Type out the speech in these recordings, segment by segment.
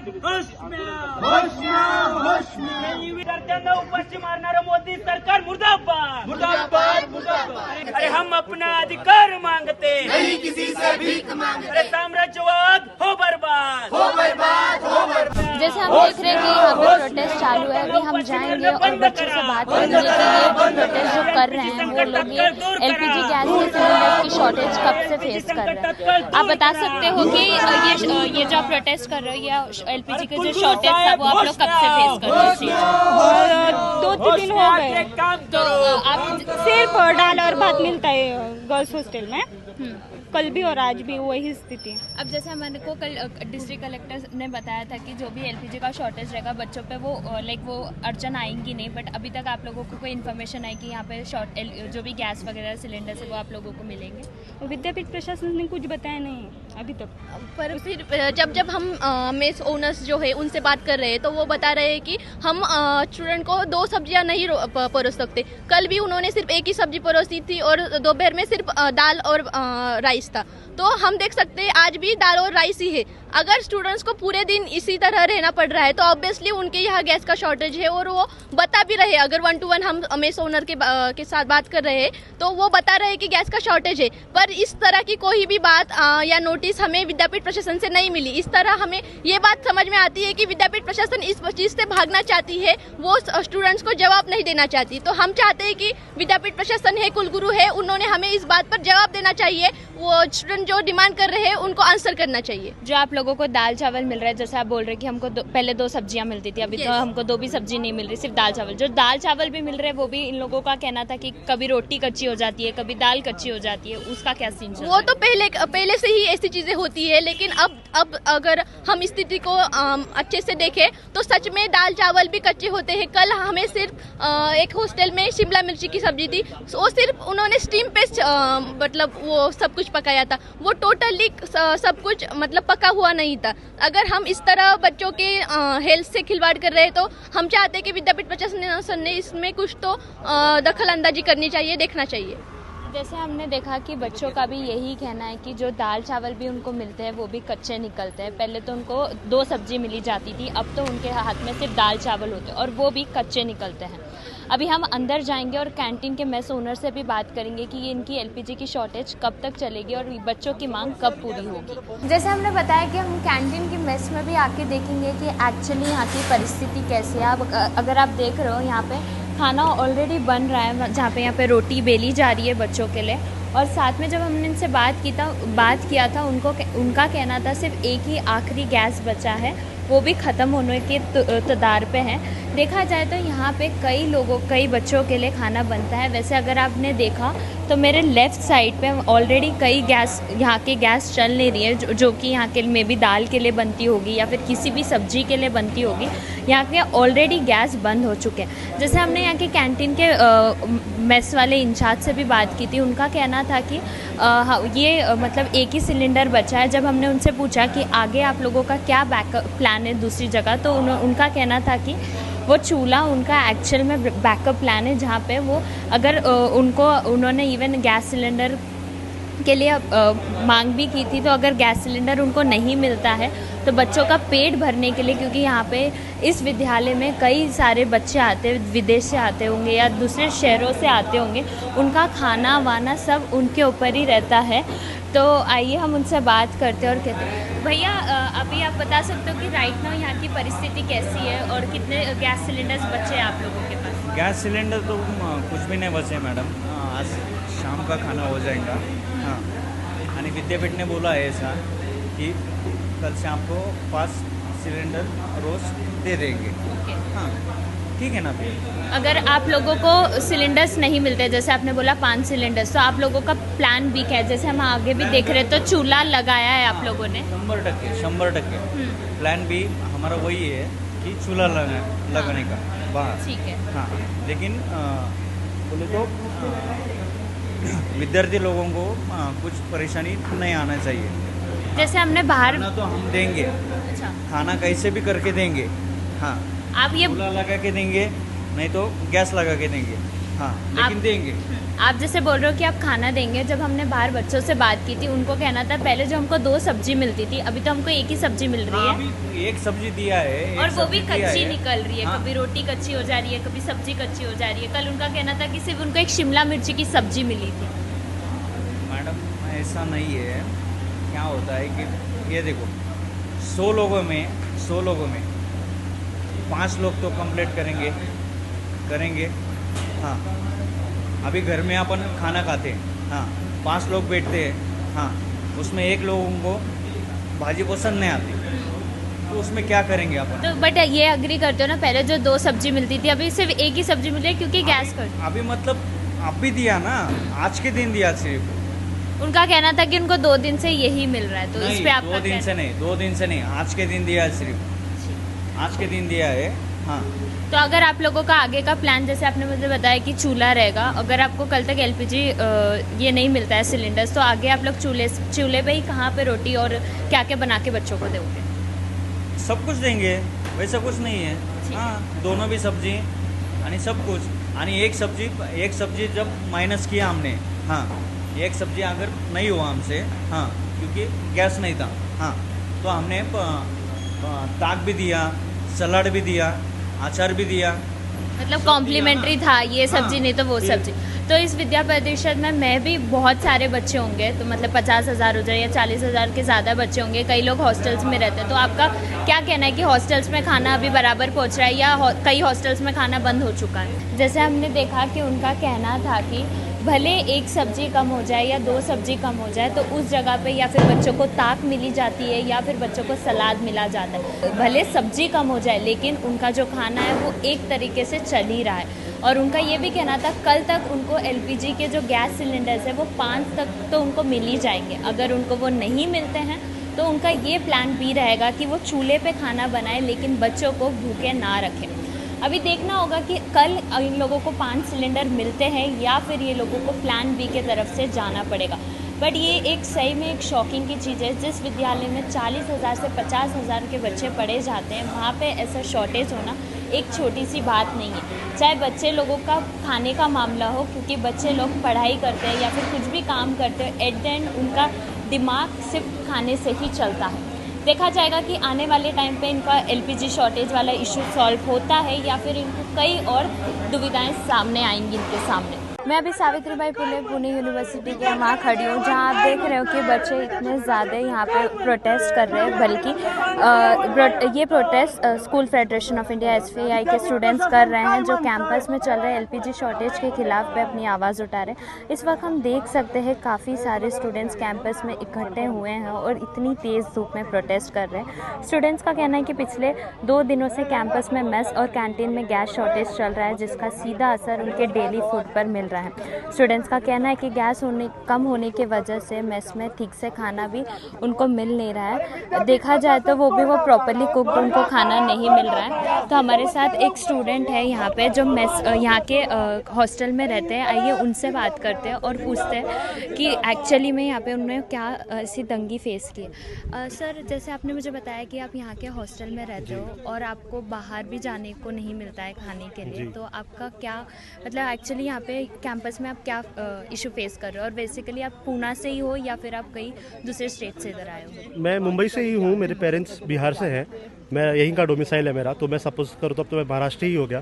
उपाशी मारणारं मोदी सरकार मुर्दाबाद मुर्दाबाद मुर्दाबाद। अरे हम अपना अधिकार मांगते नहीं किसी से भीख मांगते। अरे साम्राज्यवाद हो बर्बाद हो बर्बाद हो बर्बाद। जैसे हम देख रहे हैं कि यहाँ पे प्रोटेस्ट चालू है, अभी हम जाएंगे और बच्चों से बात करेंगे कि ये प्रोटेस्ट जो कर रहे हैं वो लोग ये एलपीजी गैस के सिलेंडर की शॉर्टेज कब से फेस कर रहे हैं। आप बता सकते हो कि ये जो आप प्रोटेस्ट कर रहे हो या एलपीजी के जो शॉर्टेज था वो आप लोग कब से फेस कर रहे हैं? 2-3 दिन हो गए। तो आप सिर्फ दाल और भात मिलता है गर्ल्स हॉस्टल में, कल भी और आज भी वही स्थिति। अब जैसे हमारे को कल डिस्ट्रिक्ट कलेक्टर ने बताया था कि जो भी एलपीजी का शॉर्टेज रहेगा बच्चों पे वो वो अड़चन आएंगी नहीं, बट अभी तक आप लोगों को कोई इन्फॉर्मेशन है कि यहाँ पे जो भी गैस वगैरह सिलेंडर है वो आप लोगों को मिलेंगे? विद्यापीठ प्रशासन ने कुछ बताया नहीं अभी तक। पर फिर जब हम मेस ओनर्स जो है उनसे बात कर रहे हैं तो वो बता रहे हैं कि हम स्टूडेंट को 2 सब्जियां नहीं परोस सकते। कल भी उन्होंने सिर्फ एक ही सब्जी परोसी थी और दोपहर में सिर्फ दाल और राइस था। तो हम देख सकते हैं आज भी दाल और राइस ही है। अगर स्टूडेंट्स को पूरे दिन इसी तरह रहना पड़ रहा है तो ऑब्वियसली उनके यहाँ गैस का शॉर्टेज है और वो बता भी रहे। अगर 1-to-1 हम मेस ओनर के साथ बात कर रहे हैं तो वो बता रहे हैं कि गैस का शॉर्टेज है, पर इस तरह की कोई भी बात या नोटिस हमें विद्यापीठ प्रशासन से नहीं मिली। इस तरह हमें ये बात समझ में आती है कि विद्यापीठ प्रशासन इस चीज से भागना चाहती है, वो स्टूडेंट्स को जवाब नहीं देना चाहती। तो हम चाहते हैं कि विद्यापीठ प्रशासन है, कुलगुरु है, उन्होंने हमें इस बात पर जवाब देना चाहिए। वो स्टूडेंट जो डिमांड कर रहे हैं उनको आंसर करना चाहिए। जो आप लोगों को दाल चावल मिल रहा है, जैसे आप बोल रहे हैं कि हमको पहले 2 सब्जियां मिलती थी, अभी तो हमको 2 भी सब्जी नहीं मिल रही, सिर्फ दाल चावल। जो दाल चावल भी मिल रहे हैं वो भी इन लोगों का कहना था कि कभी रोटी कच्ची हो जाती है, कभी दाल कच्ची हो जाती है, उसका क्या सीन चल रहा है? वो तो पहले से ही ऐसी चीजें होती है, लेकिन अब अगर हम स्थिति को अच्छे से देखें तो सच में दाल चावल भी कच्चे होते हैं। कल हमें सिर्फ एक हॉस्टल में शिमला मिर्ची की सब्जी थी, वो सिर्फ उन्होंने स्टीम पे मतलब वो सब कुछ पकाया था, वो टोटली सब कुछ मतलब पका हुआ नहीं था। अगर हम इस तरह बच्चों के हेल्थ से खिलवाड़ कर रहे हैं तो हम चाहते हैं कि विद्यापीठ प्रशासन ने इसमें कुछ तो दखल अंदाजी करनी चाहिए, देखना चाहिए। जैसे हमने देखा कि बच्चों का भी यही कहना है कि जो दाल चावल भी उनको मिलते हैं वो भी कच्चे निकलते हैं। पहले तो उनको 2 सब्जी मिली जाती थी, अब तो उनके हाथ में सिर्फ दाल चावल होते हैं और वो भी कच्चे निकलते हैं। अभी हम अंदर जाएंगे और कैंटीन के मेस ओनर से भी बात करेंगे कि ये इनकी एलपीजी की शॉर्टेज कब तक चलेगी और बच्चों की मांग कब पूरी होगी। जैसे हमने बताया कि हम कैंटीन की मेस में भी आके देखेंगे कि एक्चुअली यहाँ की परिस्थिति कैसी है। अगर आप देख रहे हो यहाँ पे खाना ऑलरेडी बन रहा है, जहाँ पे यहाँ पे रोटी बेली जा रही है बच्चों के लिए। और साथ में जब हमने इनसे बात किया था उनका कहना था सिर्फ एक ही आखिरी गैस बचा है, वो भी ख़त्म होने के तदार पे है। देखा जाए तो यहाँ पे कई बच्चों के लिए खाना बनता है। वैसे अगर आपने देखा तो मेरे लेफ़्ट साइड पे ऑलरेडी कई यहाँ के गैस चल नहीं रही है, जो कि यहाँ के मे भी दाल के लिए बनती होगी या फिर किसी भी सब्जी के लिए बनती होगी। यहाँ के ऑलरेडी गैस बंद हो चुके हैं। जैसे हमने यहाँ के कैंटीन के मेस वाले इंचार्ज से भी बात की थी, उनका कहना था कि ये मतलब एक ही सिलेंडर बचा है। जब हमने उनसे पूछा कि आगे आप लोगों का क्या बैकअप प्लान है दूसरी जगह, तो उनका कहना था कि वो चूल्हा उनका एक्चुअल में बैकअप प्लान है, जहाँ पे वो अगर उन्होंने इवन गैस सिलेंडर के लिए मांग भी की थी, तो अगर गैस सिलेंडर उनको नहीं मिलता है तो बच्चों का पेट भरने के लिए, क्योंकि यहाँ पे इस विद्यालय में कई सारे बच्चे आते हैं, विदेश से आते होंगे या दूसरे शहरों से आते होंगे, उनका खाना वाना सब उनके ऊपर ही रहता है। तो आइए हम उनसे बात करते हैं और कहते हैं, भैया अभी आप बता सकते हो कि राइट नाउ यहाँ की परिस्थिति कैसी है और कितने गैस सिलेंडर्स बचे हैं आप लोगों के पास? गैस सिलेंडर तो कुछ भी नहीं बचे मैडम, आज शाम का खाना हो जाएगा। हाँ, यानी विद्यापीठ ने बोला है ऐसा कि कल से आपको 5 सिलेंडर रोज दे देंगे। हाँ ठीक है ना फिर। अगर आप लोगों को सिलेंडर्स नहीं मिलते, जैसे आपने बोला 5 सिलेंडर्स, तो आप लोगों का प्लान भी क्या है? जैसे हम आगे भी देख रहे हैं तो चूल्हा लगाया है आप लोगों ने। 100% प्लान भी हमारा वही है कि चूल्हा लगाने का बात। ठीक है। हाँ, लेकिन बोले तो विद्यार्थी लोगों को कुछ परेशानी नहीं आना चाहिए। जैसे हमने बाहर खाना तो हम देंगे। अच्छा, खाना कैसे भी करके देंगे। हाँ, आप ये चूल्हा लगा के देंगे, नहीं तो गैस लगा के देंगे। हाँ लेकिन देंगे। आप जैसे बोल रहे हो कि आप खाना देंगे, जब हमने बाहर बच्चों से बात की थी उनको कहना था पहले जो हमको 2 सब्जी मिलती थी अभी तो हमको एक ही सब्जी मिल रही है। अभी एक सब्जी दिया है, और वो भी कच्ची निकल रही है, हाँ। कभी रोटी कच्ची हो जा रही है, कभी सब्जी कच्ची हो जा रही है। कल उनका कहना था कि सिर्फ उनको एक शिमला मिर्ची की सब्जी मिली थी। मैडम ऐसा नहीं है, क्या होता है कि ये देखो 100 लोगों में 5 लोग तो कंप्लीट करेंगे। हाँ अभी घर में अपन खाना खाते हैं, हाँ 5 लोग बैठते हैं, हाँ उसमें 1 लोगों को भाजी पसंद नहीं आती तो उसमें क्या करेंगे अपन? तो बट ये अग्री करते हो ना, पहले जो 2 सब्जी मिलती थी अभी सिर्फ एक ही सब्जी मिल रही है क्योंकि गैस कर। अभी मतलब अब भी दिया ना, आज के दिन दिया सिर्फ। उनका कहना था कि उनको 2 दिन से यही मिल रहा है, तो इस पे आपका 2 दिन से नहीं, आज के दिन दिया है सिर्फ, आज के दिन दिया है। हाँ तो अगर आप लोगों का आगे का प्लान, जैसे आपने मुझे बताया कि चूल्हा रहेगा, अगर आपको कल तक एलपीजी ये नहीं मिलता है सिलेंडर्स, तो आगे आप लोग चूल्हे पे ही कहाँ पे रोटी और क्या क्या बना के बच्चों को दोगे? सब कुछ देंगे, वैसा कुछ नहीं है। हाँ दोनों भी सब्जी यानी सब कुछ, यानी एक सब्जी जब माइनस किया हमने, हाँ एक सब्जी अगर नहीं हुआ हमसे, हाँ क्योंकि गैस नहीं था, हाँ तो हमने ताक भी दिया, सलाद भी दिया, अचार भी दिया, मतलब कॉम्प्लीमेंट्री था ये सब्जी, हाँ, नहीं तो वो सब्जी। तो इस विद्या परिषद में मैं भी बहुत सारे बच्चे होंगे, तो मतलब 50,000 हो जाए या 40,000 के ज़्यादा बच्चे होंगे, कई लोग हॉस्टल्स में रहते हैं। तो आपका क्या कहना है कि हॉस्टल्स में खाना अभी बराबर पहुंच रहा है या कई हॉस्टल्स में खाना बंद हो चुका है? जैसे हमने देखा कि उनका कहना था कि भले एक सब्जी कम हो जाए या 2 सब्जी कम हो जाए तो उस जगह पे या फिर बच्चों को ताक मिली जाती है या फिर बच्चों को सलाद मिला जाता है। भले सब्जी कम हो जाए लेकिन उनका जो खाना है वो एक तरीके से चल ही रहा है। और उनका ये भी कहना था कल तक उनको एलपीजी के जो गैस सिलेंडर्स है वो 5 तक तो उनको मिल ही जाएंगे। अगर उनको वो नहीं मिलते हैं तो उनका ये प्लान भी रहेगा कि वो चूल्हे पे खाना बनाए लेकिन बच्चों को भूखे ना रखें। अभी देखना होगा कि कल इन लोगों को 5 सिलेंडर मिलते हैं या फिर ये लोगों को प्लान बी के तरफ से जाना पड़ेगा। बट ये एक सही में एक शॉकिंग की चीज़ है, जिस विद्यालय में 40,000 से 50,000 के बच्चे पढ़े जाते हैं वहाँ पे ऐसा शॉर्टेज होना एक छोटी सी बात नहीं है। चाहे बच्चे लोगों का खाने का मामला हो, क्योंकि बच्चे लोग पढ़ाई करते हैं या फिर कुछ भी काम करते हैं, एट द एंड उनका दिमाग सिर्फ खाने से ही चलता है। देखा जाएगा कि आने वाले टाइम पे इनका एलपीजी शॉर्टेज वाला इशू सॉल्व होता है या फिर इनको कई और दुविधाएं सामने आएंगी इनके सामने। मैं अभी सावित्रीबाई फुले पुणे यूनिवर्सिटी के वहाँ खड़ी हूँ, जहाँ आप देख रहे हो कि बच्चे इतने ज़्यादा यहाँ पे प्रोटेस्ट कर रहे हैं। बल्कि ये protest school federation of India SFI के स्टूडेंट्स कर रहे हैं, जो कैंपस में चल रहे एलपीजी शॉर्टेज के खिलाफ पे अपनी आवाज़ उठा रहे हैं। इस वक्त हम देख सकते हैं काफ़ी सारे स्टूडेंट्स कैंपस में इकट्ठे हुए हैं और इतनी तेज़ धूप में प्रोटेस्ट कर रहे हैं। स्टूडेंट्स का कहना है कि पिछले 2 दिनों से कैंपस में मेस और कैंटीन में गैस शॉर्टेज चल रहा है, जिसका सीधा असर उनके डेली फूड पर मिल रहा है। स्टूडेंट्स का कहना है कि गैस कम होने की वजह से मेस में ठीक से खाना भी उनको मिल नहीं रहा है। देखा जाए तो वो प्रॉपरली कुक्ड उनको खाना नहीं मिल रहा है। तो हमारे साथ एक स्टूडेंट है यहाँ पे जो यहाँ के हॉस्टल में रहते हैं। आइए उनसे बात करते हैं और पूछते हैं कि एक्चुअली में यहाँ पे उन्होंने क्या ऐसी तंगी फेस की। सर, जैसे आपने मुझे बताया कि आप यहाँ के हॉस्टल में रहते हो और आपको बाहर भी जाने को नहीं मिलता है खाने के लिए, तो आपका क्या मतलब एक्चुअली यहाँ पे कैंपस में आप क्या इशू फेस कर रहे हो? और बेसिकली आप पूना से ही हो या फिर आप कहीं दूसरे स्टेट से इधर आए हो? मैं मुंबई से ही हूँ, मेरे पेरेंट्स बिहार से हैं, मैं यहीं का डोमिसाइल है मेरा, तो मैं सपोज करूँ तो अब तो मैं महाराष्ट्र ही हो गया,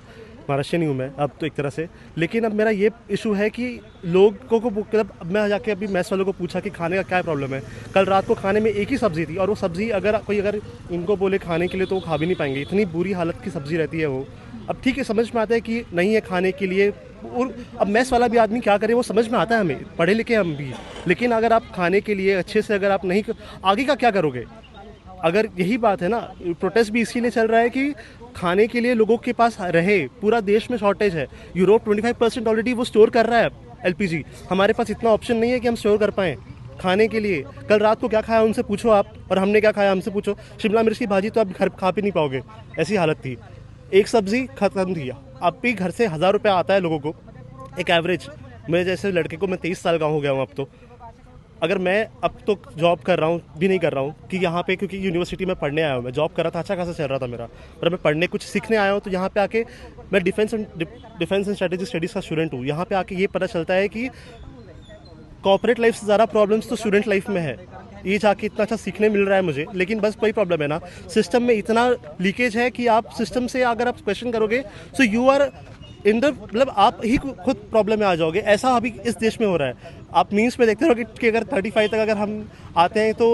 महाराष्ट्र हूँ मैं अब तो एक तरह से। लेकिन अब मेरा ये इशू है कि लोगों को मतलब मैं जाके अभी मैस वालों को पूछा कि खाने का क्या प्रॉब्लम है। कल रात को खाने में एक ही सब्ज़ी थी और वो सब्ज़ी अगर इनको बोले खाने के लिए तो वो खा भी नहीं पाएंगे, इतनी बुरी हालत की सब्ज़ी रहती है वो। अब ठीक है, समझ में आता है कि नहीं है खाने के लिए, और अब मैस वाला भी आदमी क्या करे वो समझ में आता है, हमें पढ़े लिखे हम भी। लेकिन अगर आप खाने के लिए अच्छे से अगर आप नहीं, आगे का क्या करोगे? अगर यही बात है ना, प्रोटेस्ट भी इसीलिए चल रहा है कि खाने के लिए लोगों के पास रहे। पूरा देश में शॉर्टेज है, यूरोप 25% ऑलरेडी वो स्टोर कर रहा है एलपीजी। हमारे पास इतना ऑप्शन नहीं है कि हम स्टोर कर पाएँ खाने के लिए। कल रात को क्या खाया उनसे पूछो आप, और हमने क्या खाया हमसे पूछो। शिमला मिर्च की भाजी तो आप घर खा भी नहीं पाओगे, ऐसी हालत थी। एक सब्जी खत्म थी। अब भी घर से 1000 रुपये आता है लोगों को, एक एवरेज। मेरे जैसे लड़के को, मैं 23 साल का हो गया हूँ अब तो। अगर मैं अब तो जॉब कर रहा हूँ भी नहीं कर रहा हूँ कि यहाँ पे, क्योंकि यूनिवर्सिटी में पढ़ने आया हूँ, मैं जॉब कर रहा था, अच्छा खासा चल रहा था मेरा, पर मैं पढ़ने कुछ सीखने आया हूँ, तो यहाँ पे आके मैं डिफेंस एंड स्ट्रेटेजी स्टडीज़ का स्टूडेंट हूँ। यहाँ पे आके ये पता चलता है कि कॉर्पोरेट लाइफ से ज़्यादा प्रॉब्लम्स तो स्टूडेंट लाइफ में है। ये जाके इतना अच्छा सीखने मिल रहा है मुझे, लेकिन बस वही प्रॉब्लम है ना, सिस्टम में इतना लीकेज है कि आप सिस्टम से अगर आप क्वेश्चन करोगे तो यू आर इन द, मतलब आप ही खुद प्रॉब्लम में आ जाओगे। ऐसा अभी इस देश में हो रहा है। आप मीम्स में देखते हो कि अगर 35 तक अगर हम आते हैं तो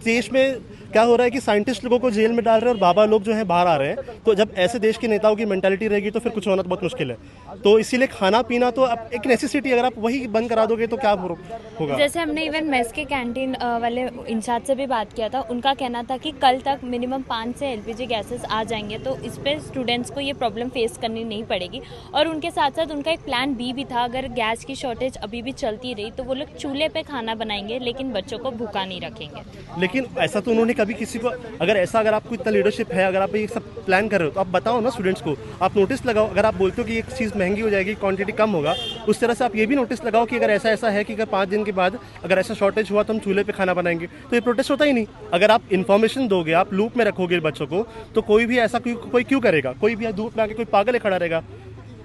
देश में क्या हो रहा है कि साइंटिस्ट लोगों को जेल में डाल रहे हैं और बाबा लोग जो हैं बाहर आ रहे हैं। तो जब ऐसे देश के नेताओं की मेंटालिटी रहेगी तो फिर कुछ होना तो बहुत मुश्किल है। तो इसीलिए खाना पीना तो अब एक नेसेसिटी, अगर आप वही बंद करा दोगे तो क्या होगा। जैसे हमने इवन मेस के कैंटीन वाले इंचार्ज से भी बात किया था, उनका कहना था कि कल तक मिनिमम 5 से LPG गैसेस आ जाएंगे, तो इस पर स्टूडेंट्स को ये प्रॉब्लम फेस करनी नहीं पड़ेगी। और उनके साथ साथ उनका एक प्लान बी भी था, अगर गैस की शॉर्टेज अभी भी चलती रही तो वो लोग चूल्हे पे खाना बनाएंगे, लेकिन बच्चों को भूखा नहीं रखेंगे। लेकिन ऐसा तो उन्होंने कभी किसी को, अगर आपको इतना लीडरशिप है, अगर आप ये सब प्लान कर रहे हो तो आप बताओ ना स्टूडेंट्स को, आप नोटिस लगाओ। अगर आप बोलते हो कि एक चीज़ महंगी हो जाएगी, क्वांटिटी कम होगा, उस तरह से आप ये भी नोटिस लगाओ कि अगर ऐसा है कि अगर 5 दिन के बाद अगर ऐसा शॉर्टेज हुआ तो हम चूल्हे पे खाना बनाएंगे, तो ये प्रोटेस्ट होता ही नहीं। अगर आप इन्फॉर्मेशन दोगे, आप लूप में रखोगे बच्चों को, तो कोई भी ऐसा कोई क्यों करेगा। कोई भी धूप में आके कोई पागल ही खड़ा रहेगा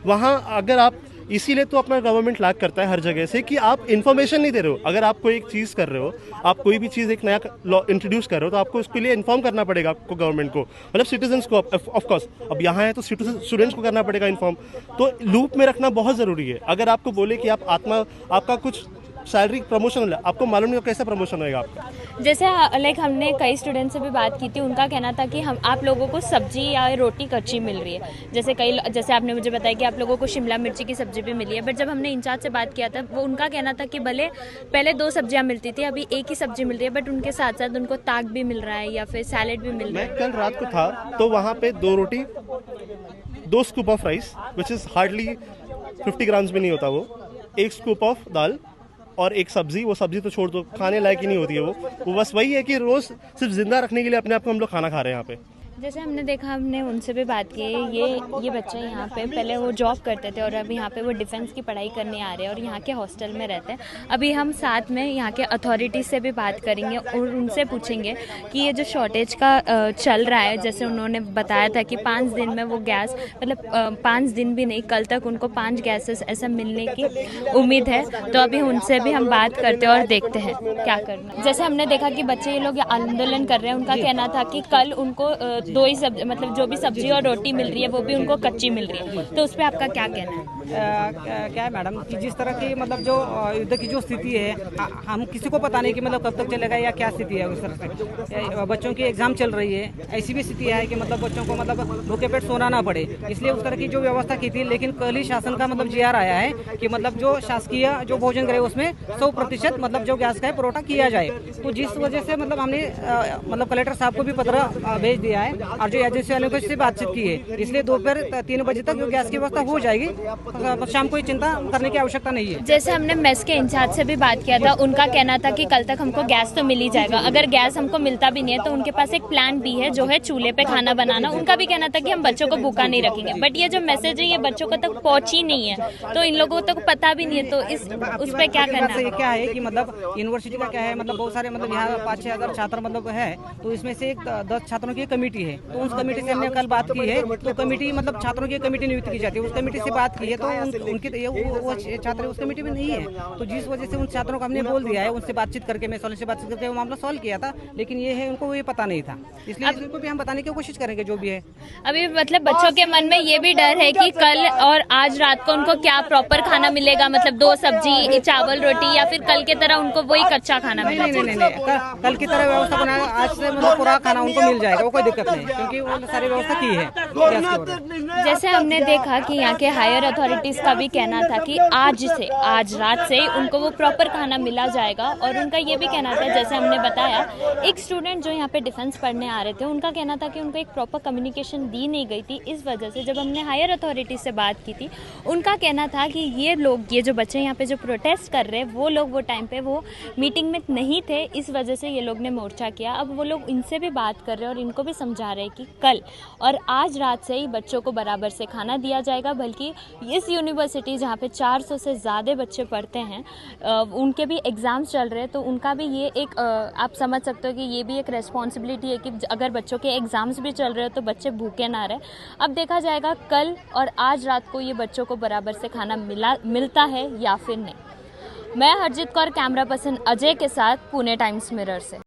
वहाँ। अगर आप, इसीलिए तो अपना गवर्नमेंट लैक करता है हर जगह से कि आप इन्फॉर्मेशन नहीं दे रहे हो। अगर आप कोई एक चीज़ कर रहे हो, आप कोई भी चीज़ एक नया लॉ इंट्रोड्यूस कर रहे हो, तो आपको उसके लिए इन्फॉर्म करना पड़ेगा आपको, गवर्नमेंट को, मतलब सिटीजन्स को। ऑफ कोर्स अब यहाँ है तो स्टूडेंट्स को करना पड़ेगा इन्फॉर्म। तो लूप में रखना बहुत ज़रूरी है। अगर आपको बोले कि आपका कुछ सैलरी प्रमोशन, आपको मालूम नहीं हो कैसे प्रमोशन होएगा आपका। जैसे लाइक हमने कई स्टूडेंट से भी बात की थी, उनका कहना था कि आप लोगों को सब्जी या रोटी कच्ची मिल रही है। जैसे आपने मुझे बताया कि आप लोगों को शिमला मिर्ची की सब्जी भी मिली है, बट जब हमने इंचार्ज से बात किया था, वो उनका कहना था कि भले पहले 2 सब्जियां मिलती थी, अभी एक ही सब्जी मिल रही है, बट उनके साथ साथ उनको ताक भी मिल रहा है या फिर सैलेड भी मिल रहा है। मैं कल रात को था तो वहाँ पे 2 रोटी, 2 scoop of rice which is hardly 50 grams भी नहीं होता वो, 1 स्कूप ऑफ दाल और 1 सब्जी। वो सब्जी तो छोड़ दो, खाने लायक ही नहीं होती है वो बस वही है कि रोज़ सिर्फ जिंदा रखने के लिए अपने आप को हम लोग खाना खा रहे हैं यहाँ पे। जैसे हमने देखा, हमने उनसे भी बात की, ये बच्चे यहाँ पे पहले वो जॉब करते थे और अभी यहाँ पे वो डिफेंस की पढ़ाई करने आ रहे हैं और यहाँ के हॉस्टल में रहते हैं। अभी हम साथ में यहाँ के अथॉरिटीज़ से भी बात करेंगे और उनसे पूछेंगे कि ये जो शॉर्टेज का चल रहा है, जैसे उन्होंने बताया था कि 5 दिन में वो गैस, मतलब 5 दिन भी नहीं, कल तक उनको 5 गैसेस ऐसा मिलने की उम्मीद है। तो अभी उनसे भी हम बात करते हैं और देखते हैं क्या करना। जैसे हमने देखा कि बच्चे ये लोग आंदोलन कर रहे हैं, उनका कहना था कि कल उनको 2 ही सब्जी, मतलब जो भी सब्जी और रोटी मिल रही है वो भी उनको कच्ची मिल रही है। तो उस पर आपका क्या कहना है? क्या है मैडम कि जिस तरह की मतलब जो युद्ध की जो स्थिति है, हम किसी को पता नहीं कि मतलब कब तक चलेगा या क्या स्थिति है। उस तरह से बच्चों की एग्जाम चल रही है, ऐसी भी स्थिति है कि मतलब बच्चों को मतलब भूखे पेट सोना ना पड़े, इसलिए उस तरह की जो व्यवस्था की थी। लेकिन कल ही शासन का मतलब GR आया है कि मतलब जो शासकीय जो भोजन करे उसमें 100% मतलब जो गैस का है पुरोठा किया जाए। तो जिस वजह से मतलब हमने मतलब कलेक्टर साहब को भी पत्र भेज दिया है और जो एजेंसी वालों से बातचीत की है, इसलिए दोपहर 3 बजे तक जो गैस की व्यवस्था हो जाएगी, शाम को चिंता करने की आवश्यकता नहीं है। जैसे हमने मेस के इंचार्ज से भी बात किया था, उनका कहना था कि कल तक हमको गैस तो मिल ही जाएगा। अगर गैस हमको मिलता भी नहीं है तो उनके पास एक प्लान बी है, जो है चूल्हे पे खाना बनाना। उनका भी कहना था कि हम बच्चों को भूखा नहीं रखेंगे, बट ये जो मैसेज है ये बच्चों को तक पहुंची नहीं है, तो इन लोगों तक पता भी नहीं है। तो उस पर क्या करना है? क्या है कि मतलब यूनिवर्सिटी का क्या है, मतलब बहुत सारे मतलब यहाँ 5-6 हज़ार छात्र मतलब है, तो इसमें से एक 10 छात्रों की कमेटी है। तो उस कमेटी से हमने कल बात की है, तो कमेटी मतलब छात्रों की कमेटी नियुक्त की जाती है, उस कमेटी से बात की है, तो उनके वो छात्र उस कमेटी में नहीं है। तो जिस वजह से उन छात्रों को हमने बोल दिया है, उनसे बातचीत करके, मैं सॉल्व से बातचीत करके वो मामला सॉल्व किया था, लेकिन ये है उनको ये पता नहीं था, इसलिए इनको भी हम बताने की कोशिश करेंगे जो भी है। अभी मतलब बच्चों के मन में ये भी डर है कि कल और आज रात को उनको क्या प्रॉपर खाना मिलेगा, मतलब 2 सब्जी, चावल, रोटी, या फिर कल की तरह उनको वही कच्चा खाना मिलेगा? नहीं, कल की तरह व्यवस्था बनाया, आज से मतलब पूरा खाना उनको मिल जाएगा, वो कोई दिक्कत नहीं, क्योंकि वो सारी व्यवस्था की है। जैसे हमने देखा कि यहाँ के हायर अथॉरिटीज का भी कहना था कि आज रात से उनको वो प्रॉपर खाना मिला जाएगा। और उनका ये भी कहना था, जैसे हमने बताया, एक स्टूडेंट जो यहाँ पे डिफेंस पढ़ने आ रहे थे, उनका कहना था कि उनको एक प्रॉपर कम्युनिकेशन दी नहीं गई थी। इस वजह से जब हमने हायर अथॉरिटीज से बात की थी, उनका कहना था कि ये जो बच्चे यहाँ पे जो प्रोटेस्ट कर रहे हैं, वो लोग वो टाइम पे वो मीटिंग में नहीं थे, इस वजह से ये लोग ने मोर्चा किया। अब वो लोग इनसे भी बात कर रहे हैं और इनको भी समझा जा रहे हैं कि कल और आज रात से ही बच्चों को बराबर से खाना दिया जाएगा। बल्कि इस यूनिवर्सिटी जहाँ पे 400 से ज़्यादा बच्चे पढ़ते हैं उनके भी एग्ज़ाम्स चल रहे हैं, तो उनका भी ये एक आप समझ सकते हो कि ये भी एक रेस्पॉन्सिबिलिटी है कि अगर बच्चों के एग्ज़ाम्स भी चल रहे हो तो बच्चे भूखे ना रहे। अब देखा जाएगा कल और आज रात को ये बच्चों को बराबर से खाना मिलता है या फिर नहीं। मैं हरजीत कौर, कैमरा पर्सन अजय के साथ, पुणे टाइम्स मिरर से।